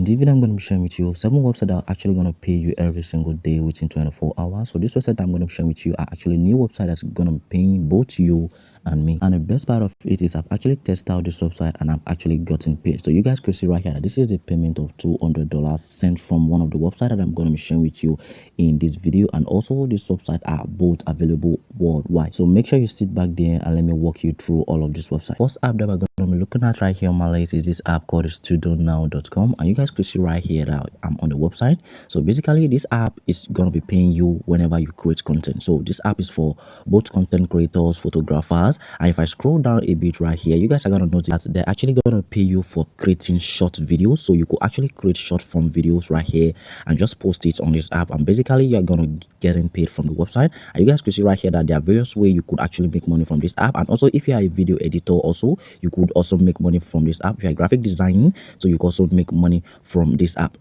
this video I'm going to be sharing with you 7 websites that are actually going to pay you every single day within 24 hours. So this website that I'm going to be sharing with you are actually new website that's going to be paying both you and me. And the best part of it is I've actually tested out this website and I've actually gotten paid. So you guys could see right here that this is a payment of $200 sent from one of the websites that I'm going to be sharing with you in this video. And also this website are both available worldwide. So make sure you sit back there and let me walk you through all of this website. First app that we're going to be looking at right here on my list is this app called studentnow.com, and you guys could see right here that I'm on the website. So basically this app is going to be paying you whenever you create content. So this app is for both content creators, photographers, and if I scroll down a bit right here, you guys are going to notice that they're actually going to pay you for creating short videos. So you could actually create short form videos right here and just post it on this app, and basically you're going to getting paid from the website. And you guys could see right here that there are various ways you could actually make money from this app. And also if you are a video editor, also you could also make money from this app. If you're graphic designing, so you can also make money from this app.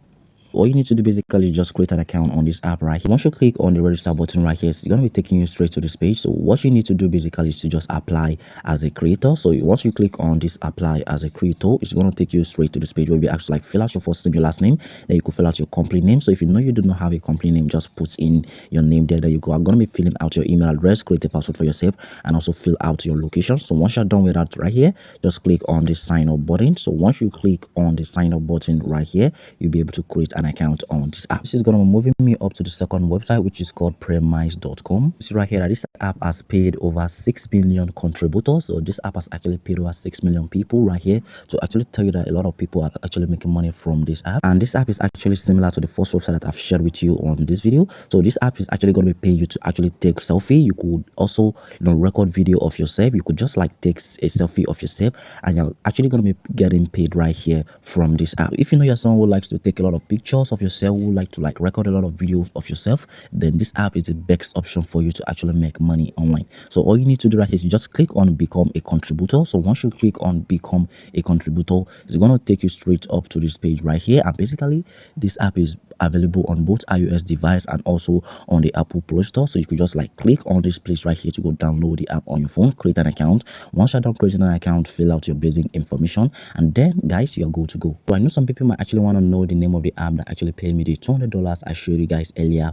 All you need to do basically is just create an account on this app right here. Once you click on the register button right here, it's going to be taking you straight to this page. So what you need to do basically is to just apply as a creator. So once you click on this apply as a creator, it's going to take you straight to this page where you actually fill out your first name, your last name. Then you could fill out your company name. So if you know you do not have a company name, just put in your name there. There you go. I'm going to be filling out your email address, create a password for yourself, and also fill out your location. So once you're done with that right here, just click on the sign up button. So once you click on the sign up button right here, you'll be able to create an account on this app. This is going to be moving me up to the second website, which is called premise.com. See right here that this app has paid over 6 million contributors. So this app has actually paid over 6 million people right here to actually tell you that a lot of people are actually making money from this app. And this app is actually similar to the first website that I've shared with you on this video. So this app is actually going to be paying you to actually take selfie. You could also record video of yourself. You could just like take a selfie of yourself, and you're actually going to be getting paid right here from this app. If you know you're someone who likes to take a lot of pictures of yourself, who like to record a lot of videos of yourself, then this app is the best option for you to actually make money online. So all you need to do right here is you just click on become a contributor. So once you click on become a contributor, it's going to take you straight up to this page right here. And basically this app is available on both iOS device and also on the Apple Play Store. So you could just click on this place right here to go download the app on your phone, create an account. Once you're done creating an account, fill out your basic information, and then guys, you're good to go. So I know some people might actually want to know the name of the app that actually paid me the $200 I showed you guys earlier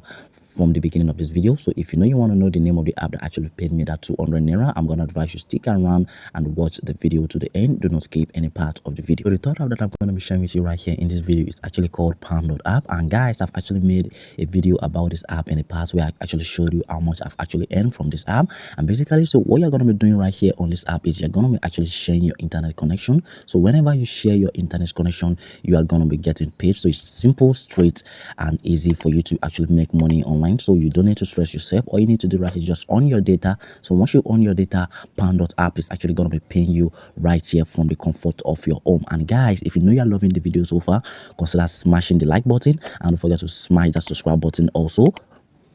from the beginning of this video. So if you know you want to know the name of the app that actually paid me that 200 naira, I'm gonna advise you stick around and watch the video to the end. Do not skip any part of the video. So the third app that I'm going to be sharing with you right here in this video is actually called Pound.app. And guys, I've actually made a video about this app in the past where I actually showed you how much I've actually earned from this app. And basically, so what you're going to be doing right here on this app is you're going to be actually sharing your internet connection. So whenever you share your internet connection, you are going to be getting paid. So it's simple, straight, and easy for you to actually make money online. So you don't need to stress yourself. All you need to do right is just on your data. So once you own your data, Pound.app is actually going to be paying you right here from the comfort of your home. And guys, if you know you're loving the video so far, consider smashing the like button, and don't forget to smash that subscribe button also.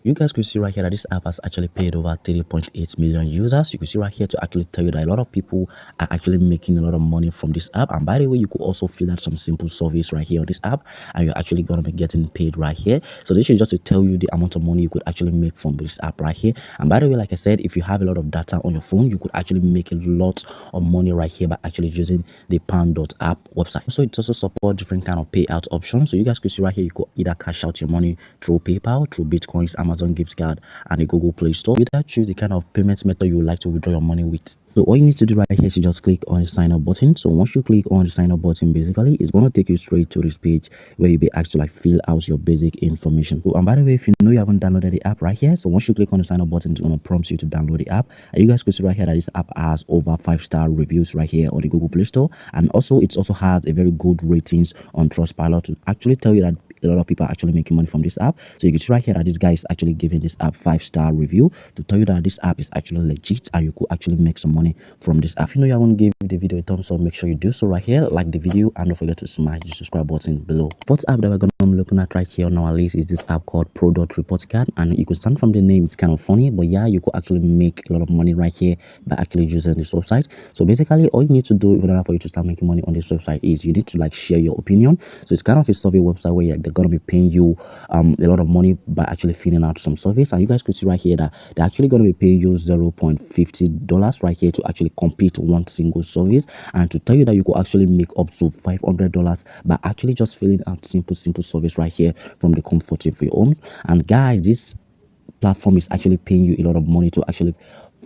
You guys could see right here that this app has actually paid over 3.8 million users. You can see right here to actually tell you that a lot of people are actually making a lot of money from this app. And by the way, you could also fill out some simple service right here on this app, and you're actually going to be getting paid right here. So this is just to tell you the amount of money you could actually make from this app right here. And by the way, like I said, if you have a lot of data on your phone, you could actually make a lot of money right here by actually using the Pound.app website. So it also supports different kind of payout options. So you guys could see right here, you could either cash out your money through PayPal, through Bitcoins, Amazon gift card, and the Google Play Store. Either choose the kind of payment method you would like to withdraw your money with. So all you need to do right here is just click on the sign up button. So once you click on the sign up button, basically it's going to take you straight to this page where you'll be asked to fill out your basic information. So, and by the way, if you know you haven't downloaded the app right here, so once you click on the sign up button, it's going to prompt you to download the app. And you guys can see right here that this app has over 5-star reviews right here on the Google Play Store, and also it also has a very good ratings on Trustpilot to actually tell you that a lot of people are actually making money from this app. So you can see right here that this guy is actually giving this app 5-star review to tell you that this app is actually legit and you could actually make some money from this app. If you know you haven't given the video a thumbs up, make sure you do so right here, like the video, and don't forget to smash the subscribe button below. Fourth app that we're going to be looking at right here on our list is this app called Product Report Card. And you could stand from the name, it's kind of funny, but yeah, you could actually make a lot of money right here by actually using this website. So basically all you need to do in order for you to start making money on this website is you need to share your opinion. So it's kind of a survey website where you're they're going to be paying you a lot of money by actually filling out some surveys. And you guys could see right here that they're actually going to be paying you $0.50 right here to actually complete one single service, and to tell you that you could actually make up to $500 by actually just filling out simple service right here from the comfort of your home. And guys, this platform is actually paying you a lot of money to actually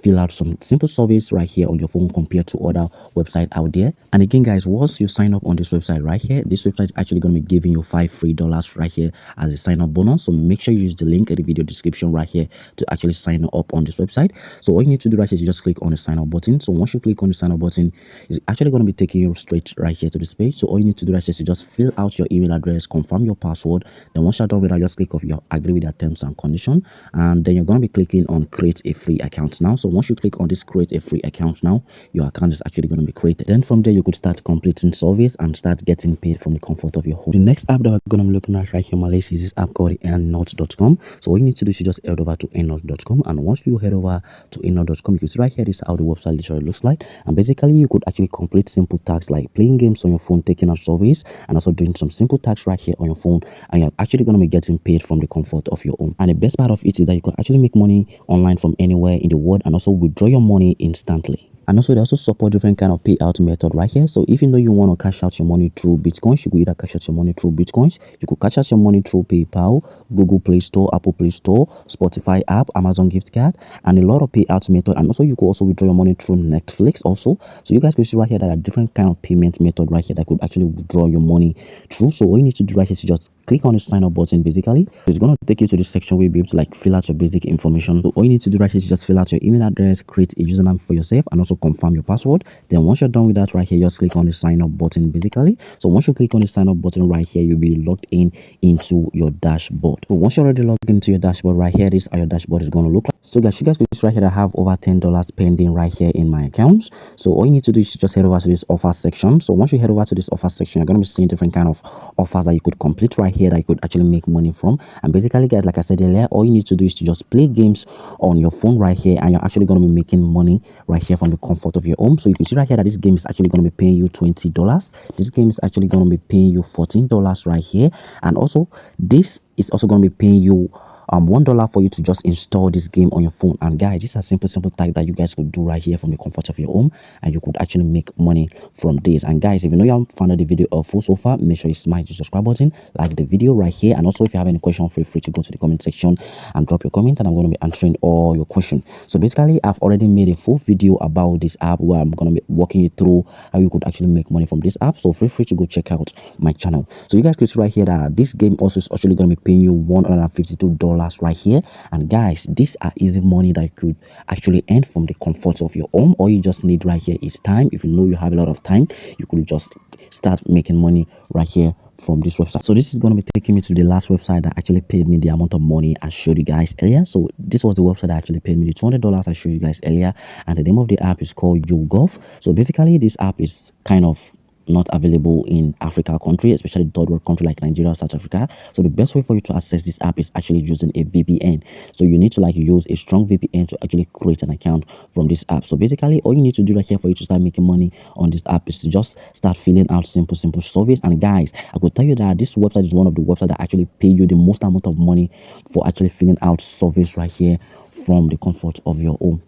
fill out some simple surveys right here on your phone compared to other websites out there. And again guys, once you sign up on this website right here, this website is actually going to be giving you $5 free right here as a sign up bonus. So make sure you use the link in the video description right here to actually sign up on this website. So all you need to do right here is you just click on the sign up button. So once you click on the sign up button, it's actually going to be taking you straight right here to this page. So all you need to do right here is you just fill out your email address, confirm your password. Then once you're done with that, just click off your agree with your terms and condition, and then you're going to be clicking on create a free account now. So once you click on this create a free account now, your account is actually going to be created. Then from there you could start completing surveys and start getting paid from the comfort of your home. The next app that we're going to be looking at right here, Malaysia, is this app called endnote.com. So all you need to do is you just head over to endnote.com, and once you head over to endnote.com, you can see right here, this is how the website literally looks like. And basically you could actually complete simple tasks like playing games on your phone, taking out surveys, and also doing some simple tasks right here on your phone, and you're actually going to be getting paid from the comfort of your home. And the best part of it is that you can actually make money online from anywhere in the world, and also withdraw your money instantly. And also they also support different kind of payout method right here. So if you know you want to cash out your money through bitcoins, you could either cash out your money through bitcoins, you could cash out your money through PayPal, Google Play Store, Apple Play Store, Spotify app, Amazon gift card, and a lot of payout method. And also you could also withdraw your money through Netflix also. So you guys can see right here that there are different kind of payment method right here that could actually withdraw your money through. So all you need to do right here is just click on the sign up button. Basically it's going to take you to this section where you'll be able to like fill out your basic information. So all you need to do right here is just fill out your email address, create a username for yourself, and also confirm your password. Then once you're done with that right here, just click on the sign up button basically. So once you click on the sign up button right here, you'll be logged in into your dashboard. So once you're already logged into your dashboard right here, this is how your dashboard is going to look like. So guys, you guys can see right here, I have over $10 pending right here in my account. So all you need to do is just head over to this offer section. So once you head over to this offer section, you're going to be seeing different kind of offers that you could complete right here that you could actually make money from. And basically guys, like I said earlier, all you need to do is to just play games on your phone right here, and you're actually going to be making money right here from the comfort of your home. So you can see right here that this game is actually going to be paying you $20. This game is actually going to be paying you $14 right here, and also this is also going to be paying you $1 for you to just install this game on your phone. And guys, this is a simple tag that you guys could do right here from the comfort of your home, and you could actually make money from this. And guys, if you know you haven't found the video helpful so far, make sure you smash the subscribe button, like the video right here, and also if you have any question, feel free to go to the comment section and drop your comment, and I'm going to be answering all your questions. So basically I've already made a full video about this app where I'm going to be walking you through how you could actually make money from this app, so feel free to go check out my channel. So you guys can see right here that this game also is actually going to be paying you $152 right here. And guys, these are easy money that you could actually earn from the comfort of your home. All you just need right here is time. If you know you have a lot of time, you could just start making money right here from this website. So this is going to be taking me to the last website that actually paid me the amount of money I showed you guys earlier. So this was the website that actually paid me the $200 I showed you guys earlier, and the name of the app is called YouGov. So basically this app is kind of not available in Africa country, especially third world country like Nigeria or South Africa. So the best way for you to access this app is actually using a VPN. So you need to like use a strong VPN to actually create an account from this app. So basically all you need to do right here for you to start making money on this app is to just start filling out simple surveys. And guys, I could tell you that this website is one of the websites that actually pay you the most amount of money for actually filling out surveys right here from the comfort of your home.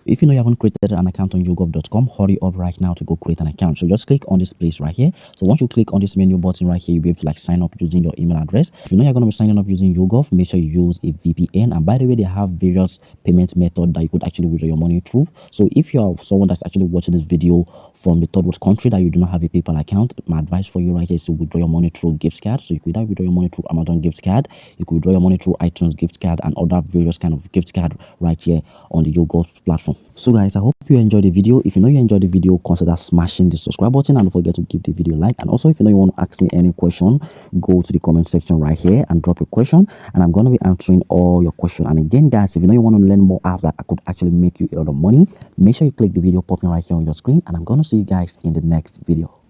If you know you haven't created an account on yougov.com, hurry up right now to go create an account. So just click on this place right here. So once you click on this menu button right here, you'll be able to like sign up using your email address. If you know you're going to be signing up using YouGov, make sure you use a VPN. And by the way, they have various payment methods that you could actually withdraw your money through. So if you're someone that's actually watching this video from the third world country that you do not have a PayPal account, my advice for you right here is to withdraw your money through gift card. So you could either withdraw your money through Amazon gift card, you could withdraw your money through iTunes gift card, and other various kind of gift card right here on the YouGov platform. So guys, I hope you enjoyed the video. If you know you enjoyed the video, consider smashing the subscribe button, and don't forget to give the video a like. And also if you know you want to ask me any question, go to the comment section right here and drop your question, and I'm going to be answering all your questions. And again guys, if you know you want to learn more apps that I could actually make you a lot of money, make sure you click the video popping right here on your screen, and I'm going to see you guys in the next video.